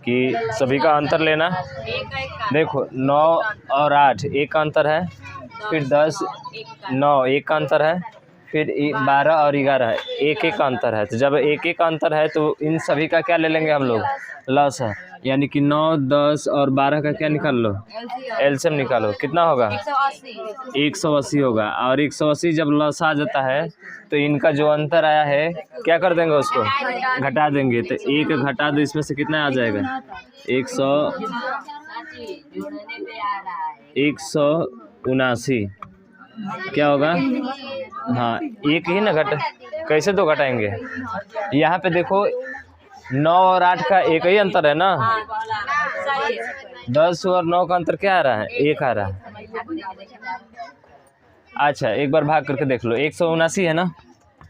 कि सभी का अंतर लेना। देखो 9 और 8 एक का अंतर है, फिर 10 9 एक का अंतर है, फिर 12 और 11 एक एक का अंतर है। तो जब एक एक का अंतर है तो इन सभी का क्या ले लेंगे हम लोग, लसा। यानी कि 9 10 और 12 का क्या निकाल लो, एलसीएम निकालो। कितना होगा, 180 होगा। और 180 जब लसा आ जाता है तो इनका जो अंतर आया है क्या कर देंगे, उसको घटा देंगे। तो एक घटा दो, इसमें से कितना आ जाएगा, 179। क्या होगा, हाँ एक ही ना घट, कैसे दो घटाएंगे। यहाँ पे देखो 9 और 8 का एक ही अंतर है ना, 10 और 9 का अंतर क्या आ रहा है, एक आ रहा है। अच्छा एक बार भाग करके देख लो, 179 है ना,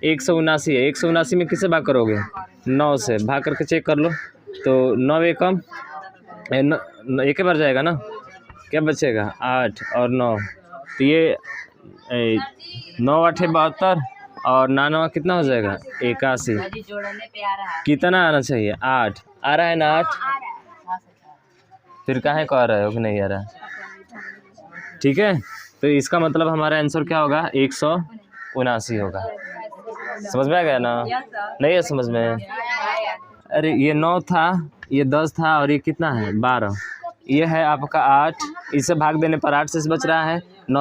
179 है। 179 में किससे भाग करोगे, 9 से भाग करके चेक कर लो। तो 9 एकम एक ही बार जाएगा ना, क्या बचेगा 8 और 9। तो ये 9 8 72 और 9 कितना हो जाएगा 81। कितना आना चाहिए, 8 आ रहा है ना, 8 फिर काहे कह रहे हो कि नहीं आ रहा। ठीक है, तो इसका मतलब हमारा आंसर क्या होगा, 179 होगा। समझ में आ गया ना, नहीं है समझ में। अरे ये 9 था, ये 10 था और ये कितना है 12, ये है आपका 8। इससे भाग देने पर 8 से बच रहा है 9,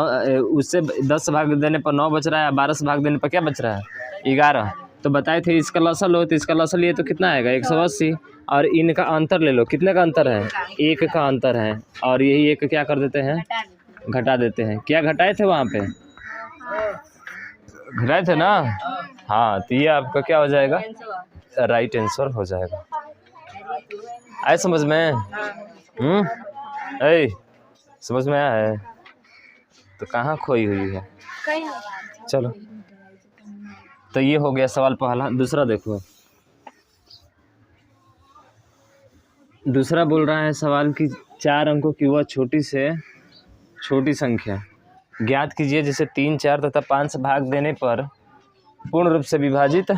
उससे 10 से भाग देने पर 9 बच रहा है, 12 से भाग देने पर क्या बच रहा है 11। तो बताए थे इसका लसा लो, तो इसका लसा लिए तो कितना आएगा 180। और इनका अंतर ले लो, कितने का अंतर है, एक का अंतर है। और यही एक क्या कर देते हैं, घटा देते हैं। क्या घटाए थे वहाँ पे, घटाए थे ना, हाँ। तो ये आपका क्या हो जाएगा, राइट आंसर हो जाएगा। आए समझ में, ऐ समझ में आया है, तो कहाँ खोई हुई है। चलो तो ये हो गया सवाल पहला। दूसरा देखो, दूसरा बोल रहा है सवाल कि 4 अंकों की वह छोटी से छोटी संख्या ज्ञात कीजिए जिसे 3 4 तथा 5 से भाग देने पर पूर्ण रूप से विभाजित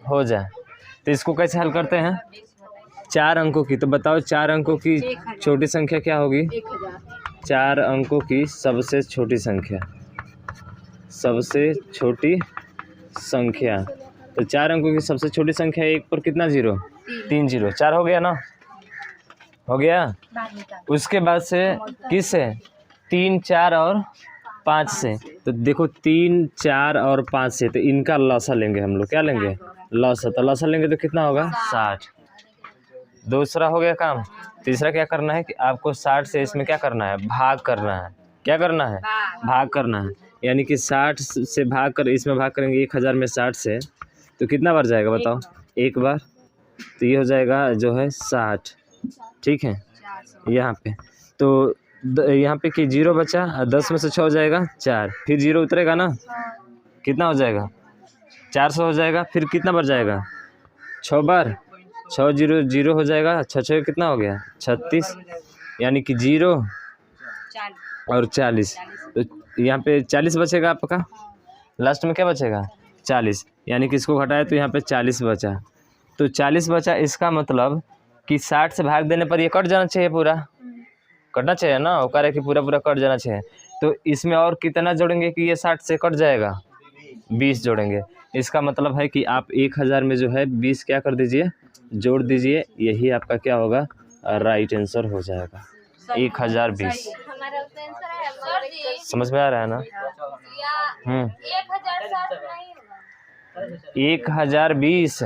हो जाए। तो इसको कैसे हल करते हैं, 4 अंकों की। तो बताओ 4 अंकों की छोटी संख्या क्या होगी, 4 अंकों की सबसे छोटी संख्या, सबसे छोटी संख्या। तो 4 अंकों की सबसे छोटी संख्या, एक पर कितना जीरो, 3 जीरो, 4 हो गया ना, हो गया। उसके बाद से किस से, 3 4 और 5 से। तो देखो 3 4 और 5 से, तो इनका लसा लेंगे हम लोग, क्या लेंगे, लसा। तो लसा लेंगे तो कितना होगा 60। दूसरा हो गया काम। तीसरा क्या करना है कि आपको 60 से इसमें क्या करना है, भाग करना है। क्या करना है, भाग करना है। यानी कि 60 से भाग कर, इसमें भाग करेंगे 1000 में 60 से, तो कितना बार जाएगा बताओ, एक बार। तो ये हो जाएगा जो है 60। ठीक है, यहाँ पे तो यहाँ पे कि 0 बचा, 10 में से 6 हो जाएगा 4, फिर 0 उतरेगा ना, कितना हो जाएगा 400 हो जाएगा। फिर कितना बार जाएगा, 6 बार, 6 0 0 हो जाएगा, 6 6 कितना हो गया 36, यानी कि 0 और 40। तो यहाँ पे 40 बचेगा आपका, लास्ट में क्या बचेगा 40, यानी कि इसको घटाए तो यहाँ पे 40 बचा। तो 40 बचा, इसका मतलब कि 60 से भाग देने पर ये कट जाना चाहिए, पूरा कटना चाहिए ना, वो कह रहे कि पूरा पूरा कट जाना चाहिए। तो इसमें और कितना जोड़ेंगे कि ये 60 से कट जाएगा, 20 जोड़ेंगे। इसका मतलब है कि आप 1000 में जो है 20 क्या कर दीजिए, जोड़ दीजिए। यही आपका क्या होगा, राइट आंसर हो जाएगा 1020। समझ में आ रहा है ना, 1020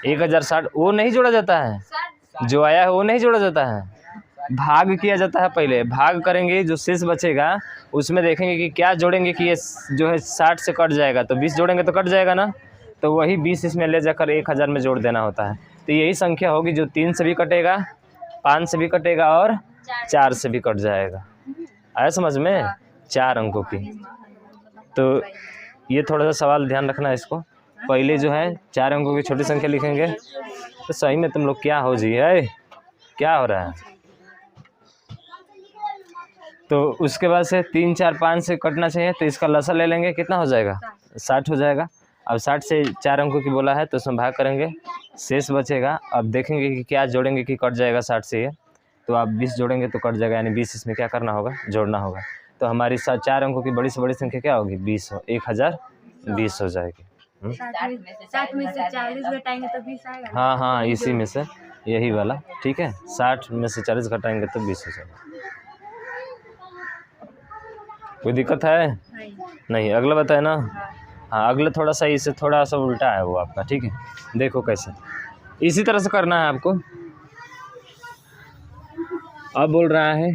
1060 वो नहीं जोड़ा जाता है, जो आया है वो नहीं जोड़ा जाता है, भाग किया जाता है। पहले भाग करेंगे, जो शेष बचेगा उसमें देखेंगे कि क्या जोड़ेंगे कि ये जो है 60 से कट जाएगा, तो 20 जोड़ेंगे तो कट जाएगा ना, तो वही 20 इसमें ले जाकर 1000 में जोड़ देना होता है। तो यही संख्या होगी जो 3 से भी कटेगा, 5 से भी कटेगा और 4 से भी कट जाएगा। आया समझ में, 4 अंकों की। तो ये थोड़ा सा सवाल ध्यान रखना है इसको। पहले जो है 4 अंकों की छोटी संख्या लिखेंगे। तो सही में तुम लोग क्या हो जी, है क्या हो रहा है। तो उसके बाद से 3 4 5 से कटना चाहिए, तो इसका लसा ले लेंगे, कितना हो जाएगा 60 हो जाएगा। अब 60 से 4 अंकों की बोला है तो उसमें भाग करेंगे, शेष बचेगा। अब देखेंगे कि क्या जोड़ेंगे कि कट जाएगा 60 से ये, तो आप 20 जोड़ेंगे तो कट जाएगा, यानी 20 इसमें क्या करना होगा, जोड़ना होगा। तो हमारी 4 अंकों की बड़ी से बड़ी संख्या क्या होगी, 20 1020 हो जाएगी। 60 में से 40 घटाएंगे तो 20 आएगा। हाँ हाँ, इसी में से यही वाला, ठीक है। 60 में से 40 घटाएंगे तो 20 हो जाएगा। कोई दिक्कत है? नहीं। अगला बताए ना। हाँ, अगला थोड़ा सा इससे थोड़ा सा उल्टा है वो आपका, ठीक है। देखो कैसे, इसी तरह से करना है आपको। अब बोल रहा है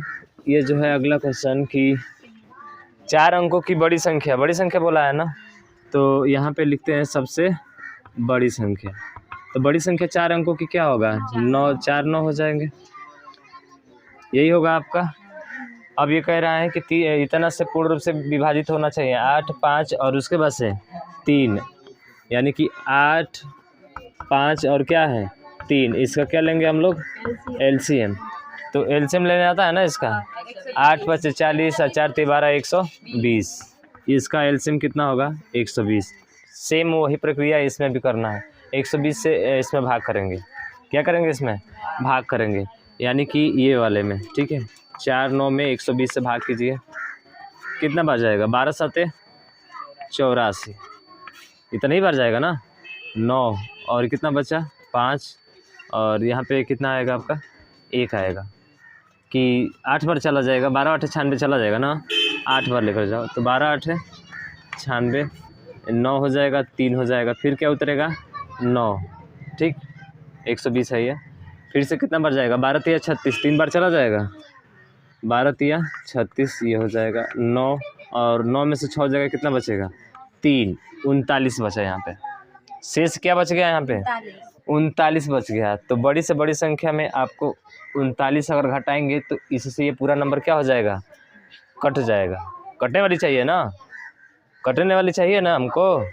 ये जो है अगला क्वेश्चन कि 4 अंकों की बड़ी संख्या बोला है ना, तो यहाँ पे लिखते हैं सबसे बड़ी संख्या। तो बड़ी संख्या 4 अंकों की क्या होगा, 9, 4 9 हो जाएंगे, यही होगा आपका। अब ये कह रहा है कि इतना से पूर्ण रूप से विभाजित होना चाहिए, 8 5 और उसके बाद से 3, यानी कि 8 5 और क्या है 3, इसका क्या लेंगे हम लोग, एलसीएम। तो एलसीएम लेने आता है ना इसका, 8 5 40 और 4 12 120, इसका एलसीएम कितना होगा, 120। सेम वही प्रक्रिया इसमें भी करना है, 120 से इसमें भाग करेंगे, क्या करेंगे, इसमें भाग करेंगे, यानी कि ये वाले में, ठीक है। 4 9 में 120 से भाग कीजिए, कितना बार जाएगा, 12 7 84, इतना ही बार जाएगा ना, 9 और कितना बचा 5, और यहाँ पे कितना आएगा आपका 1 आएगा, कि 8 बार चला जाएगा, 12 8 96 चला जाएगा ना, 8 बार लेकर जाओ तो 12 8 96, 9 हो जाएगा, 3 हो जाएगा, फिर क्या उतरेगा 9, ठीक, 120 है ये। फिर से कितना बार जाएगा, 12 3 36, 3 बार चला जाएगा, 12 3 36, ये हो जाएगा 9, और 9 में से 6 हो जाएगा, कितना बचेगा 3, 39 बचा यहाँ पे, शेष क्या बच गया यहाँ पे 39 बच गया। तो बड़ी से बड़ी संख्या में आपको 39 अगर घटाएंगे तो इससे ये पूरा नंबर क्या हो जाएगा, कट जाएगा। कटने वाली चाहिए ना, कटने वाली चाहिए ना हमको,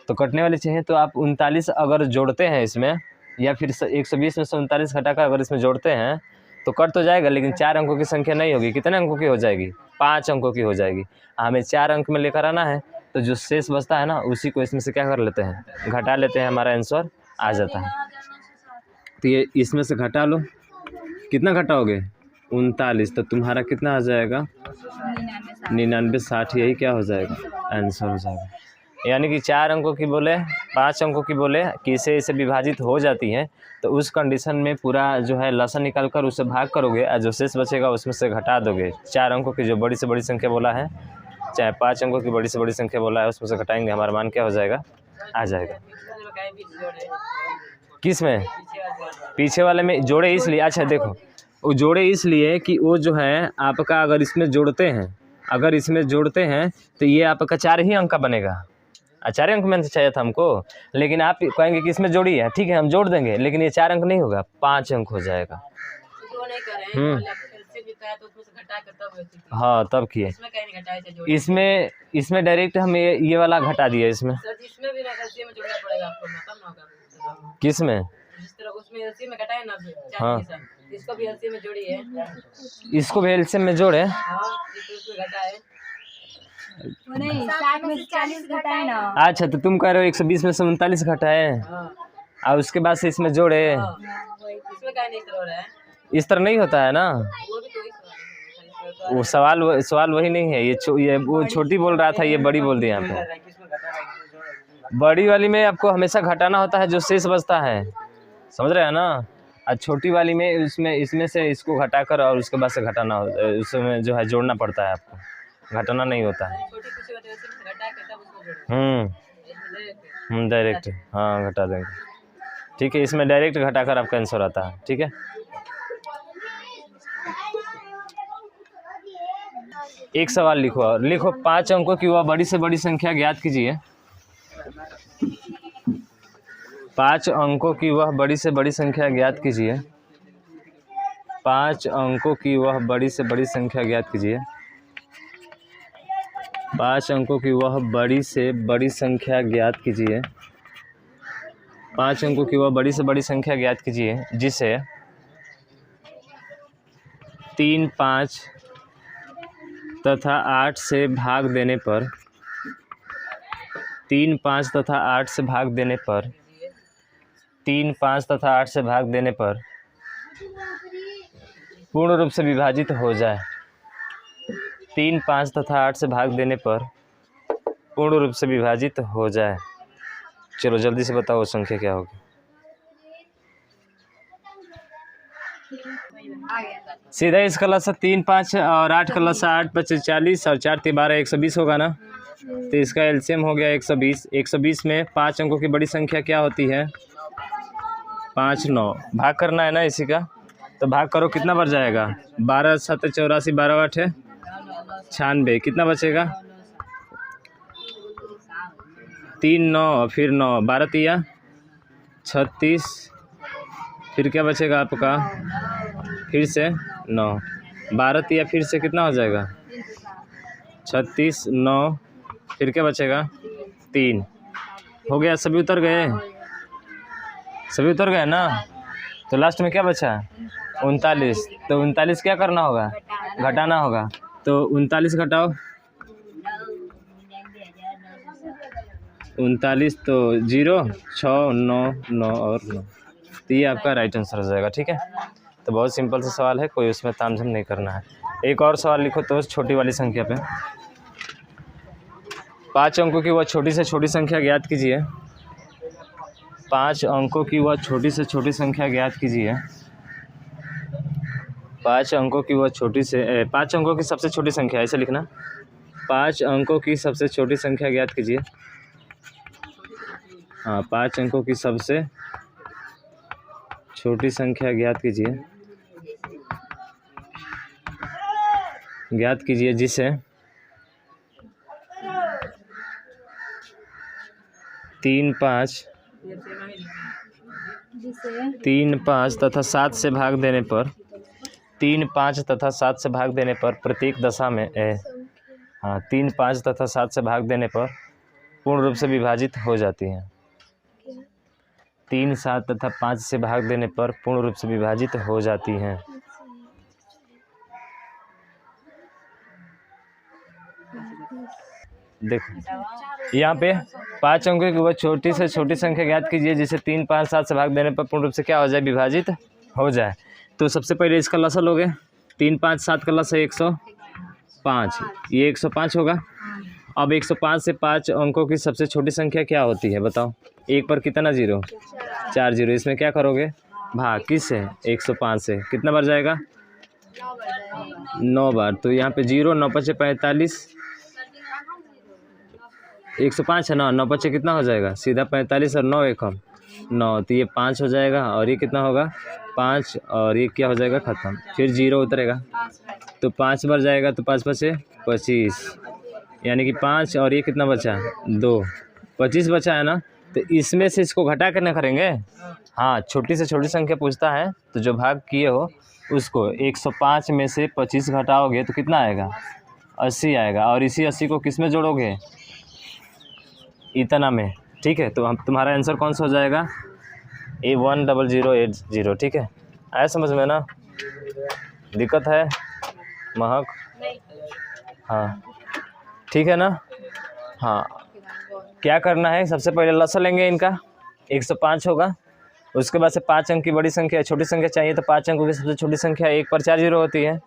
तो कटने वाली चाहिए तो आप 39 अगर जोड़ते हैं इसमें, या फिर 120 में से 39 घटाकर अगर इसमें जोड़ते हैं तो कट तो जाएगा, लेकिन 4 अंकों की संख्या नहीं होगी। कितने अंकों की हो जाएगी, 5 अंकों की हो जाएगी। हमें 4 अंक में लेकर आना है, तो जो शेष बचता है ना उसी को इसमें से क्या कर लेते हैं, घटा लेते हैं, हमारा आंसर आ जाता है। तो ये इसमें से घटा लो, कितना घटाओगे 39, तो तुम्हारा कितना आ जाएगा 99 60, यही क्या हो जाएगा, आंसर हो जाएगा। यानी कि 4 अंकों की बोले 5 अंकों की बोले कि इसे विभाजित हो जाती है, तो उस कंडीशन में पूरा जो है लसन निकाल कर उससे भाग करोगे, और जो शेष बचेगा उसमें से घटा दोगे। 4 अंकों की जो बड़ी से बड़ी संख्या बोला है, चाहे 5 अंकों की बड़ी से बड़ी संख्या बोला है, उसमें से घटाएंगे, हमारा मान क्या हो जाएगा, आ जाएगा। किस में, पीछे वाले में जोड़े इसलिए, अच्छा देखो वो जोड़े इसलिए कि वो जो है आपका अगर इसमें जोड़ते हैं तो ये आपका 4 ही अंक का बनेगा। 4 अंक में चाहिए था हमको, लेकिन आप कहेंगे कि इसमें जोड़ी है, ठीक है हम जोड़ देंगे, लेकिन ये 4 अंक नहीं होगा, 5 अंक हो जाएगा। हाँ तब किए, इसमें डायरेक्ट हम ये वाला घटा दिया इसमें। किस में, हाँ इसको भी एलसीएम में जोड़िए, इसको भी एलसीएम में जोड़े, नहीं 60 में से 40 घटाए ना। अच्छा तो तुम कह रहे हो 120 में से 39 घटाए, और उसके बाद से इसमें जोड़े, इस तरह नहीं होता है ना, वो सवाल वही नहीं है। ये वो छोटी बोल रहा था, ये बड़ी बोल दी यहाँ पे। बड़ी वाली में आपको हमेशा घटाना होता है जो शेष बचता है, समझ रहे हैं ना। और छोटी वाली में इसमें से इसको घटाकर और उसके बाद से घटाना, उसमें जो है जोड़ना पड़ता है, आपको घटाना नहीं होता है। डायरेक्ट, हाँ घटा देंगे, ठीक है। इसमें डायरेक्ट घटाकर आपका आंसर आता है, ठीक है। एक सवाल लिखो 5 अंकों की वह बड़ी से बड़ी संख्या ज्ञात कीजिए। 5 अंकों की वह बड़ी से बड़ी संख्या ज्ञात कीजिए। 5 अंकों की वह बड़ी से बड़ी संख्या ज्ञात कीजिए। 5 अंकों की वह बड़ी से बड़ी संख्या ज्ञात कीजिए। 5 अंकों की वह बड़ी से बड़ी संख्या ज्ञात कीजिए जिसे 3 5 तथा 8 से भाग देने पर 3, 5 तथा 8 से भाग देने पर 3, 5 तथा 8 से भाग देने पर पूर्ण रूप से विभाजित हो जाए। 3, 5 तथा 8 से भाग देने पर पूर्ण रूप से विभाजित हो जाए। चलो जल्दी से बताओ वो संख्या क्या होगी। सीधा इसका लसा 3, 5 और 8 का लसा 8, 25, 40 और 4, 12, 120 होगा ना। तो इसका एलसीएम हो गया 120। 120 में 5 अंकों की बड़ी संख्या क्या होती है? 5, 9। भाग करना है ना इसी का, तो भाग करो, कितना बढ़ जाएगा? 12, 7, 84, 12, 8 है 96। कितना बचेगा? 3, 9 फिर 9, 12 तिया 36, फिर क्या बचेगा आपका? फिर से 9, 12 तिया फिर से कितना हो जाएगा? 36, 9 फिर क्या बचेगा? 3 हो गया। सभी उतर गए? सभी उतर गए ना। तो लास्ट में क्या बचा? 39। तो 39 क्या करना होगा? घटाना होगा। तो 39 घटाओ 39, तो 0, 6, 9, 9 और 9। तो ये आपका राइट आंसर हो जाएगा। ठीक है, तो बहुत सिंपल सा सवाल है, कोई उसमें तामझाम नहीं करना है। एक और सवाल लिखो तो छोटी वाली संख्या पे। 5 अंकों की वह छोटी से छोटी संख्या ज्ञात कीजिए। 5 अंकों की वह छोटी से छोटी संख्या ज्ञात कीजिए। 5 अंकों की वह छोटी से 5 अंकों की सबसे छोटी संख्या, ऐसे लिखना। 5 अंकों की सबसे छोटी संख्या ज्ञात कीजिए। हाँ, 5 अंकों की सबसे छोटी संख्या ज्ञात कीजिए। ज्ञात कीजिए जिसे 3, 5 तथा 7 से भाग देने पर 3, 5 तथा 7 से भाग देने पर प्रत्येक दशा में 3, 5 तथा 7 से भाग देने पर पूर्ण रूप से विभाजित हो जाती हैं। 3, 7 तथा 5 से भाग देने पर पूर्ण रूप से विभाजित हो जाती हैं। देखो यहाँ पे 5 अंकों की वह छोटी से छोटी संख्या ज्ञात कीजिए जिसे 3, 5, 7 से भाग देने पर पूर्ण रूप से क्या हो जाए? विभाजित हो जाए। तो सबसे पहले इसका लसा लोगे। 3, 5, 7 का लसा 105, ये 105 होगा। अब 105 से 5 अंकों की सबसे छोटी संख्या क्या होती है बताओ? 1 पर कितना 0? 4 0। इसमें क्या करोगे? भाग किससे? 105 से। कितना बार जाएगा? 9 बार। तो यहाँ पे 0, 9 5 45, 105 है ना, 9 5 कितना हो जाएगा? सीधा 45 और 9 1 9, तो ये 5 हो जाएगा। और ये कितना होगा? 5, और ये क्या हो जाएगा? ख़त्म। फिर 0 उतरेगा, तो 5 बार जाएगा, तो 5 5 25, यानी कि 5 और ये कितना बचा? 2, 25 बचा है ना। तो इसमें से इसको घटा कर ना करेंगे। हाँ, छोटी से छोटी संख्या पूछता है, तो जो भाग किए हो उसको 105 में से 25 घटाओगे तो कितना आएगा? 80 आएगा। और इसी 80 को किस में जोड़ोगे? इतना में। ठीक है, तो हम तुम्हारा आंसर कौन सा हो जाएगा? A10080। ठीक है, आया समझ में ना? दिक्कत है महक? हाँ ठीक है ना। हाँ, क्या करना है? सबसे पहले लसा लेंगे इनका, 105 होगा। उसके बाद से 5 अंक की बड़ी संख्या, छोटी संख्या चाहिए, तो 5 अंकों की सबसे छोटी संख्या 1 पर 4 0 होती है।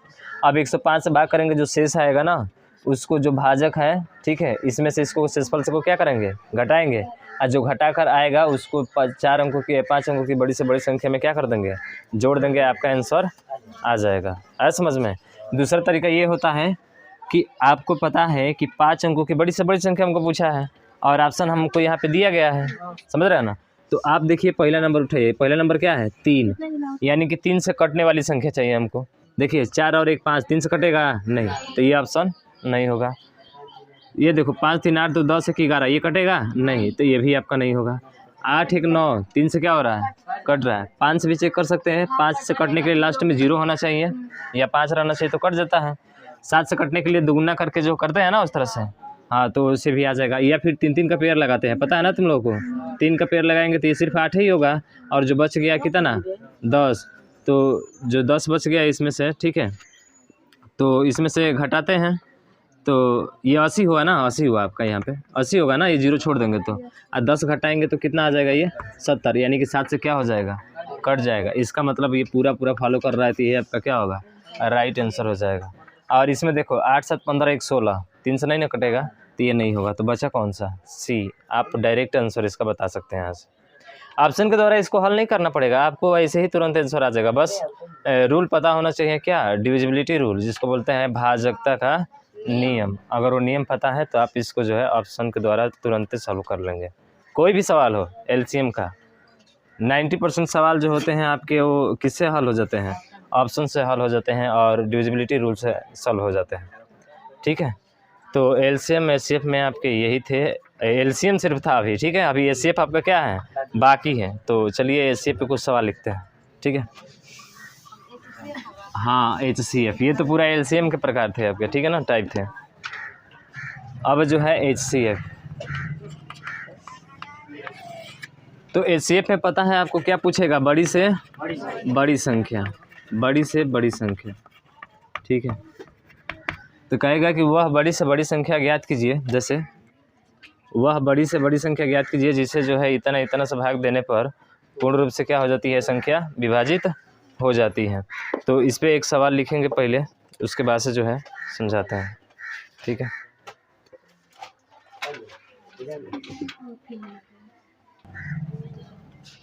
अब 105 से भाग करेंगे, जो शेष आएगा ना उसको, जो भाजक है, ठीक है, इसमें से इसको शेषफल से को क्या करेंगे? घटाएंगे। और जो घटा कर आएगा उसको 5 अंकों की बड़ी से बड़ी संख्या में क्या कर देंगे? जोड़ देंगे। आपका आंसर आ जाएगा। आया समझ में? दूसरा तरीका ये होता है कि आपको पता है कि 5 अंकों की बड़ी से बड़ी संख्या हमको पूछा है और ऑप्शन हमको यहाँ पे दिया गया है, समझ रहे हैं ना। तो आप देखिए, पहला नंबर उठाइए। पहला नंबर क्या है? 3, यानी कि 3 से कटने वाली संख्या चाहिए हमको। देखिए 4 और 1 5, 3 से कटेगा नहीं, तो ये ऑप्शन नहीं होगा। ये देखो 5 3 8 2 10 1 11, ये कटेगा नहीं, तो ये भी आपका नहीं होगा। 8 1 9, 3 से क्या हो रहा है? कट रहा है। 5 से भी चेक कर सकते हैं। 5 से कटने के लिए लास्ट में 0 होना चाहिए या 5 रहना चाहिए, तो कट जाता है। 7 से कटने के लिए दुगुना करके जो करते हैं ना उस तरह से, हाँ, तो उससे भी आ जाएगा। या फिर 3 3 का पेयर लगाते हैं, पता है ना तुम लोगों को? 3 का पेयर लगाएंगे तो ये सिर्फ 8 ही होगा, और जो बच गया कितना? 10। तो जो 10 बच गया इसमें से, ठीक है, तो इसमें से घटाते हैं। तो ये 80 हुआ ना, 80 हुआ आपका यहाँ पे 80 होगा ना, ये 0 छोड़ देंगे तो, और 10 घटाएंगे तो कितना आ जाएगा ये 70, यानी कि 7 से क्या हो जाएगा, कट जाएगा। इसका मतलब ये पूरा फॉलो कर रहा है तो ये आपका क्या होगा, राइट आंसर हो जाएगा। और इसमें देखो 8 7 15 1 16, 3 से नहीं ना कटेगा तो ये नहीं होगा, तो बचा कौन सा, सी। आप डायरेक्ट आंसर इसका बता सकते हैं यहाँ से। ऑप्शन के द्वारा इसको हल नहीं करना पड़ेगा आपको, ऐसे ही तुरंत आंसर आ जाएगा। बस रूल पता होना चाहिए, क्या, डिविजिबिलिटी रूल, जिसको बोलते हैं भाजकता का नियम। अगर वो नियम पता है तो आप इसको जो है ऑप्शन के द्वारा तुरंत सॉल्व कर लेंगे। कोई भी सवाल हो एलसीएम का, 90% सवाल जो होते हैं आपके वो किससे हल हो जाते हैं, ऑप्शन से हल हो जाते हैं और डिविजिबिलिटी रूल से सॉल्व हो जाते हैं। ठीक है, तो एलसीएम एचसीएफ में आपके यही थे। एलसीएम सिर्फ था अभी, ठीक है, अभी एचसीएफ आपका क्या है, बाकी है। तो चलिए एचसीएफ पे कुछ सवाल लिखते हैं, ठीक है। हाँ एचसीएफ, ये तो पूरा एलसीएम के प्रकार थे आपके, ठीक है ना, टाइप थे। अब जो है एचसीएफ, तो एचसीएफ में पता है आपको क्या पूछेगा, बड़ी से बड़ी संख्या, बड़ी से बड़ी संख्या, ठीक है। तो कहेगा कि वह बड़ी से बड़ी संख्या ज्ञात कीजिए, जैसे वह बड़ी से बड़ी संख्या ज्ञात कीजिए जिसे जो है इतना इतना से भाग देने पर पूर्ण रूप से क्या हो जाती है, संख्या विभाजित हो जाती है। तो इस पे एक सवाल लिखेंगे पहले, उसके बाद से जो है समझाते हैं, ठीक है।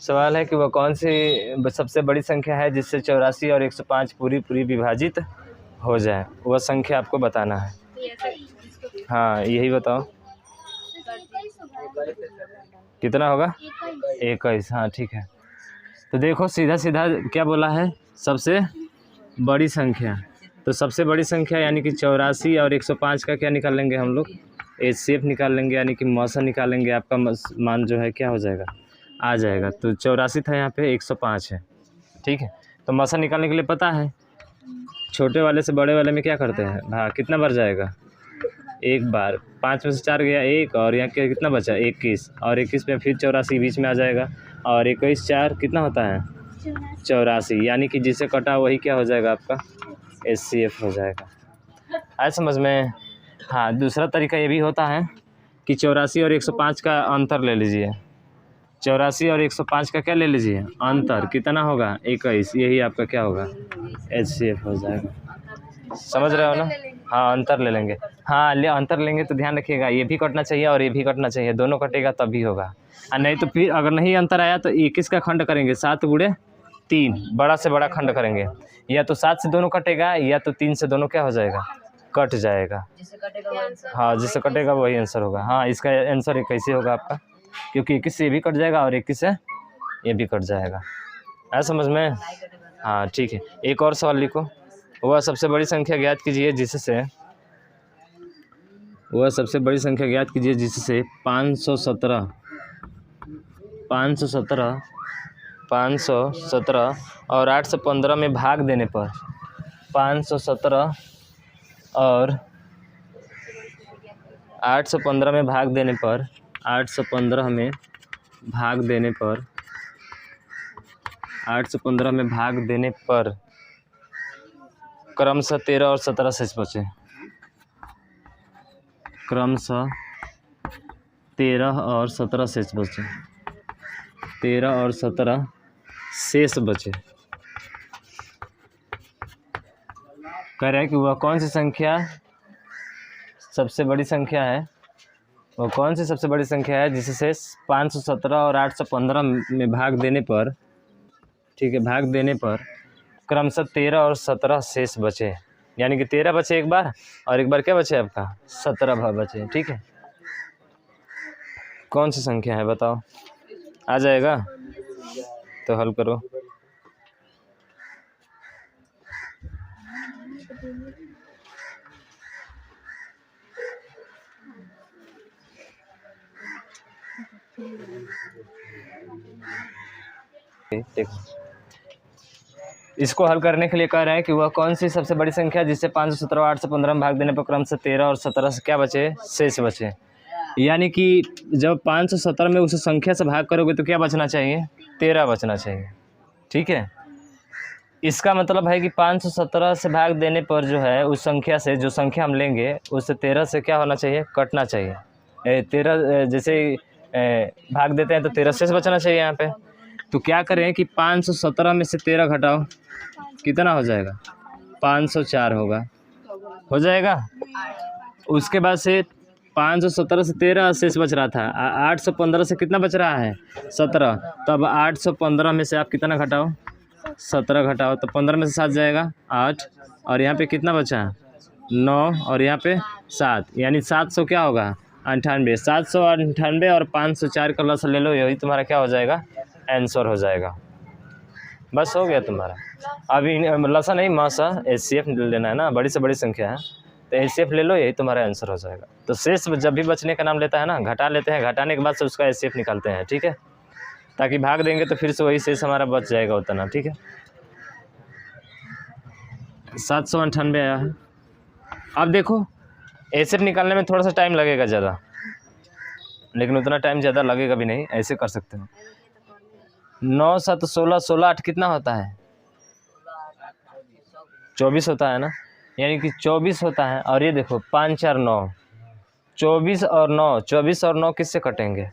सवाल है कि वह कौन सी सबसे बड़ी संख्या है जिससे 84 और 105 पूरी विभाजित हो जाए, वह संख्या आपको बताना है। हाँ यही बताओ कितना होगा, 21। हाँ ठीक है, तो देखो सीधा सीधा क्या बोला है, सबसे बड़ी संख्या। तो सबसे बड़ी संख्या यानी कि 84 और 105 का क्या निकाल लेंगे हम लोग, एचसीएफ निकाल लेंगे, यानी कि मौसा निकालेंगे, आपका मान जो है क्या हो जाएगा, आ जाएगा। तो 84 था, यहाँ पे 105 है, ठीक है। तो मौसा निकालने के लिए पता है, छोटे वाले से बड़े वाले में क्या करते हैं, हाँ कितना बार जाएगा, एक बार। 5 में से 4 गया 1, और यहाँ के कितना बचा 21, और 21 में फिर 84 बीच में आ जाएगा, और 21 4 कितना होता है 84, यानी कि जिसे कटा वही क्या हो जाएगा आपका एचसीएफ हो जाएगा। आया समझ में। हाँ दूसरा तरीका ये भी होता है कि 84 और 105 का अंतर ले लीजिए, 84 और 105 का क्या ले लीजिए अंतर, कितना होगा 21, यही आपका क्या होगा एचसीएफ हो जाएगा। समझ रहे हो ना, हाँ अंतर ले लेंगे। हाँ अंतर लेंगे तो ध्यान रखिएगा, ये भी कटना चाहिए और ये भी कटना चाहिए, दोनों कटेगा तभी होगा, और नहीं तो फिर अगर नहीं अंतर आया तो 21 का खंड करेंगे 7 गुणे 3, बड़ा से बड़ा खंड करेंगे, या तो 7 से दोनों कटेगा या तो 3 से दोनों क्या हो जाएगा, कट जाएगा। हाँ जिससे कटेगा वही आंसर होगा। हाँ इसका आंसर कैसे होगा आपका, क्योंकि 21 से ये भी कट जाएगा और 21 से ये भी कट जाएगा। है समझ में। हाँ ठीक है, एक और सवाल लिखो, वह सबसे बड़ी संख्या ज्ञात कीजिए जिससे, वह सबसे बड़ी संख्या ज्ञात कीजिए जिससे 517 और 815 में भाग देने पर 517 और 815 में भाग देने पर 815 में भाग देने पर 815 में भाग देने पर क्रमशः 13 और 17 शेष बचे, क्रमशः 13 और 17 शेष बचे, 13 और 17 शेष बचे। कह रहा है कि वह कौन सी संख्या सबसे बड़ी संख्या है, वह कौन सी सबसे बड़ी संख्या है जिससे 517 और 815 में भाग देने पर, ठीक है, भाग देने पर क्रमशः 13 और 17 शेष बचे, यानी कि 13 बचे एक बार और एक बार क्या बचे आपका 17 बचे, ठीक है। कौन सी संख्या है बताओ, आ जाएगा तो हल करो। देखो इसको हल करने के लिए कह रहा है कि वह कौन सी सबसे बड़ी संख्या जिससे 517 और 815 में भाग देने पर क्रम से 13 और 17 से क्या बचे, शेष बचे। यानी कि जब 517 में उस संख्या से भाग करोगे तो क्या बचना चाहिए, 13 बचना चाहिए, ठीक है। इसका मतलब है कि 517 से भाग देने पर जो है उस संख्या से, जो संख्या हम लेंगे उससे 13 से क्या होना चाहिए, कटना चाहिए। 13 जैसे भाग देते हैं तो 13 से बचना चाहिए यहाँ पे। तो क्या करें कि 517 में से 13 घटाओ, कितना हो जाएगा, 504 होगा, हो जाएगा। उसके बाद से 517 से 13 शेष बच रहा था, 815 से कितना बच रहा है, 17। तो अब 815 में से आप कितना घटाओ, 17 घटाओ, तो 15 में से 7 जाएगा 8, और यहाँ पे कितना बचा 9, और यहाँ पे 7, यानी 700 क्या होगा, 98। 798 और 504 का लस ले लो, यही तुम्हारा क्या हो जाएगा, आंसर हो जाएगा। बस हो गया तुम्हारा। अभी लसा नहीं, मासा HCF लेना है ना, बड़ी से बड़ी संख्या है तो HCF ले लो, यही तुम्हारा आंसर हो जाएगा। तो शेष जब भी बचने का नाम लेता है ना, घटा लेते हैं, घटाने के बाद से उसका HCF निकालते हैं, ठीक है, ताकि भाग देंगे तो फिर से वही शेष हमारा बच जाएगा उतना, ठीक है। 798 आया है। अब देखो HCF निकालने में थोड़ा सा टाइम लगेगा ज़्यादा, लेकिन उतना टाइम ज़्यादा लगेगा भी नहीं, ऐसे कर सकते हो। 9 7 16, 16 8 कितना होता है, 24 होता है ना, यानी कि 24 होता है। और ये देखो 5 4 9, 24 और 9, 24 और 9 किससे कटेंगे,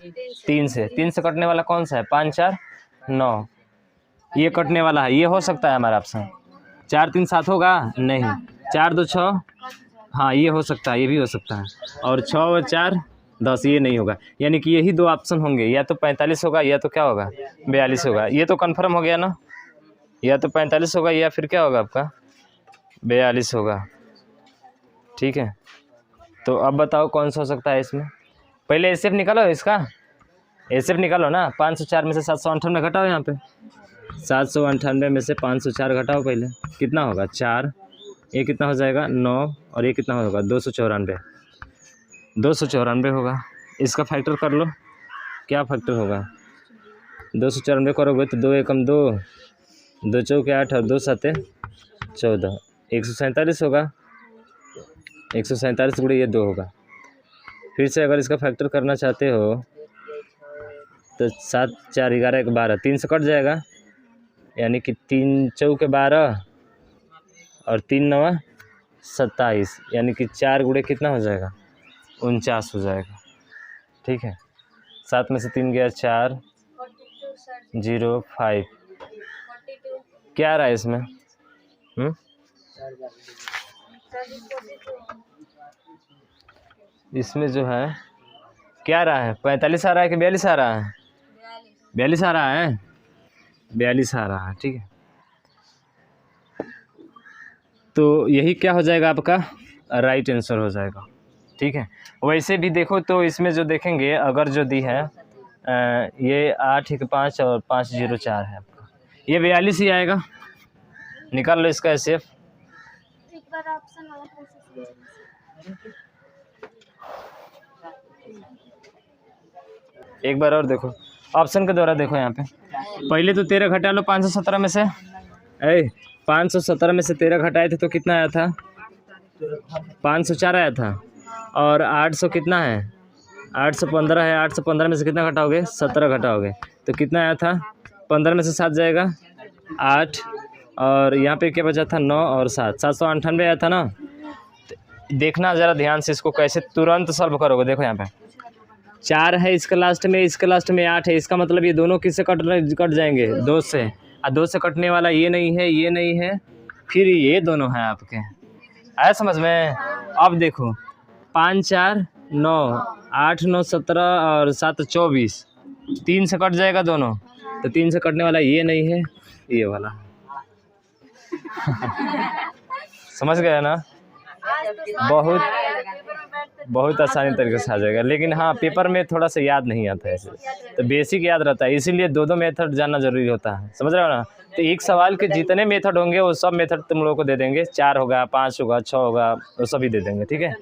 3 से। 3 से कटने वाला कौन सा है, 5 4 9, ये कटने वाला है, ये हो सकता है हमारा ऑप्शन। 4 3 7 होगा नहीं, 4 2 6, हाँ ये हो सकता है, ये भी हो सकता है। और 6 और 4 10, ये नहीं होगा। यानी कि यही दो ऑप्शन होंगे, या तो 45 होगा या तो क्या होगा, 42 होगा। ये तो कंफर्म हो गया ना, या तो 45 होगा या फिर क्या होगा आपका 42 होगा, ठीक है। तो अब बताओ कौन सा हो सकता है इसमें। पहले HCF निकालो इसका, HCF निकालो ना। 504 में से 798 घटाओ, यहाँ पे 798 में से 504 घटाओ पहले, कितना होगा 4, ये कितना हो जाएगा 9, और ये कितना होगा 294, 294 होगा। इसका फैक्टर कर लो, क्या फैक्टर होगा, 294 करोगे तो 2 एकम 2, 2 चौके 8 और 2 7 14, 147 होगा। 147 गुणे ये 2 होगा। फिर से अगर इसका फैक्टर करना चाहते हो तो 7 4 11 1 12, 3 से कट जाएगा, यानी कि 3 चौके 12 और 3 9 27, यानी कि 4 गुणे कितना हो जाएगा 49 हो जाएगा, ठीक है। 7 में से 3 गया 4, 0 5, क्या आ रहा है इसमें, इसमें जो है क्या आ रहा है, 45 आ रहा है कि 42 आ रहा है, 42 आ रहा है, 42 आ रहा है, ठीक है। तो यही क्या हो जाएगा आपका राइट आंसर हो जाएगा, ठीक है। वैसे भी देखो तो इसमें जो देखेंगे, अगर जो दी है ये 8 1 5 और 5 0 4 है आपका, ये 42 ही आएगा। निकाल लो इसका HCF। एक बार ऑप्शन वाला प्रोसेस एक बार और देखो, ऑप्शन के द्वारा देखो। यहाँ पे पहले तो 13 घटा लो 517 में से, 517 में से 13 घटाए थे तो कितना आया था, 504 आया था। और 800 कितना है, 815 है, 815 में से कितना घटाओगे, 17 घटाओगे तो कितना आया था, 15 में से 7 जाएगा 8, और यहाँ पे क्या बचा था 9 और 7, 798 आया था ना। देखना ज़रा ध्यान से इसको, कैसे तुरंत सॉल्व करोगे। देखो यहाँ पे 4 है इसके लास्ट में, इसके लास्ट में 8 है, इसका मतलब ये दोनों किससे कट जाएंगे, 2 से। और 2 से कटने वाला ये नहीं है, ये नहीं है, फिर ये दोनों हैं आपके, आया समझ में। अब देखो 5 4 9, 8 9 17 और 7 24, 3 से कट जाएगा दोनों, तो 3 से कटने वाला ये नहीं है, ये वाला समझ गए ना। बहुत आसानी तरीके से आ जाएगा, लेकिन हाँ पेपर में थोड़ा सा याद नहीं आता है ऐसे, तो बेसिक याद रहता है, इसीलिए 2 मेथड जानना जरूरी होता है, समझ रहे हो ना। तो एक सवाल के जितने मेथड होंगे वो सब मेथड तुम लोगों को दे देंगे, 4 होगा 5 होगा 6 होगा, वो सभी दे देंगे, ठीक है।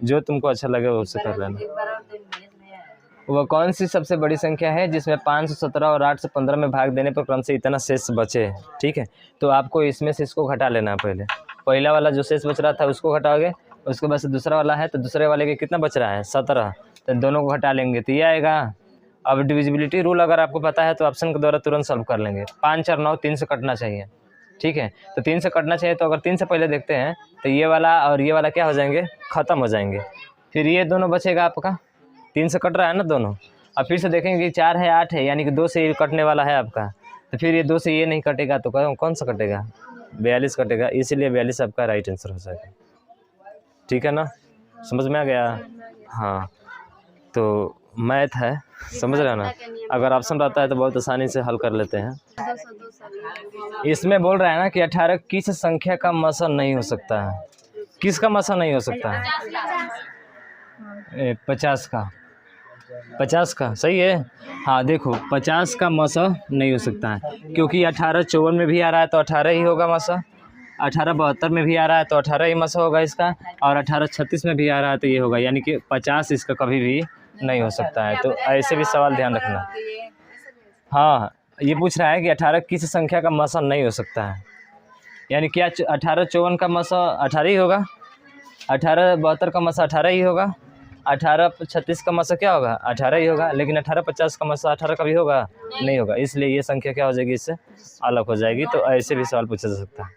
जो तुमको अच्छा लगे वो उससे कर लेना। वह कौन सी सबसे बड़ी संख्या है जिसमें 517 और 815 में भाग देने पर क्रम से इतना शेष बचे, ठीक है। तो आपको इसमें से इसको घटा लेना है। पहला वाला जो शेष बच रहा था उसको घटाओगे, उसके बाद से दूसरा वाला है तो दूसरे वाले के कितना बच रहा है 17, तो दोनों को घटा लेंगे तो ये आएगा। अब डिविजिबिलिटी रूल अगर आपको पता है तो ऑप्शन के द्वारा तुरंत सॉल्व कर लेंगे। 5 4 9 3 से कटना चाहिए, ठीक है, तो 3 से कटना चाहिए। तो अगर 3 से पहले देखते हैं तो ये वाला और ये वाला क्या हो जाएंगे, ख़त्म हो जाएंगे। फिर ये दोनों बचेगा आपका, 3 से कट रहा है ना दोनों। अब फिर से देखेंगे कि 4 है 8 है, यानी कि 2 से ये कटने वाला है आपका। तो फिर ये 2 से ये नहीं कटेगा तो कौन सा कटेगा, 42 कटेगा। इसीलिए 42 आपका राइट आंसर हो जाएगा। ठीक है ना, समझ में आ गया। हाँ, तो मैथ है, समझ रहे हो ना। अगर ऑप्शन रहता है तो बहुत आसानी से हल कर लेते हैं। इसमें बोल रहा है ना कि 18 किस संख्या का मसा नहीं हो सकता है। किसका मसा नहीं हो सकता है, 50 का। 50 का सही है। हाँ देखो, 50 का मसा नहीं हो सकता है, क्योंकि 18 54 में भी आ रहा है तो 18 ही होगा मसा, 18 72 में भी आ रहा है तो 18 ही मसा होगा इसका, और 18 36 में भी आ रहा है तो ये होगा, यानी कि 50 इसका कभी भी नहीं हो सकता है। तो ऐसे भी सवाल ध्यान रखना। हाँ, ये पूछ रहा है कि 18 किस संख्या का मसा नहीं हो सकता है, यानी क्या 18 54 का मसा 18 ही होगा, 18 72 का मसा 18 ही होगा, 18 36 का मसा क्या होगा, 18 ही होगा। लेकिन 18 50 का मसा 18 कभी होगा नहीं होगा, इसलिए ये संख्या क्या हो जाएगी, इससे अलग हो जाएगी। तो ऐसे भी सवाल पूछा जा सकता है।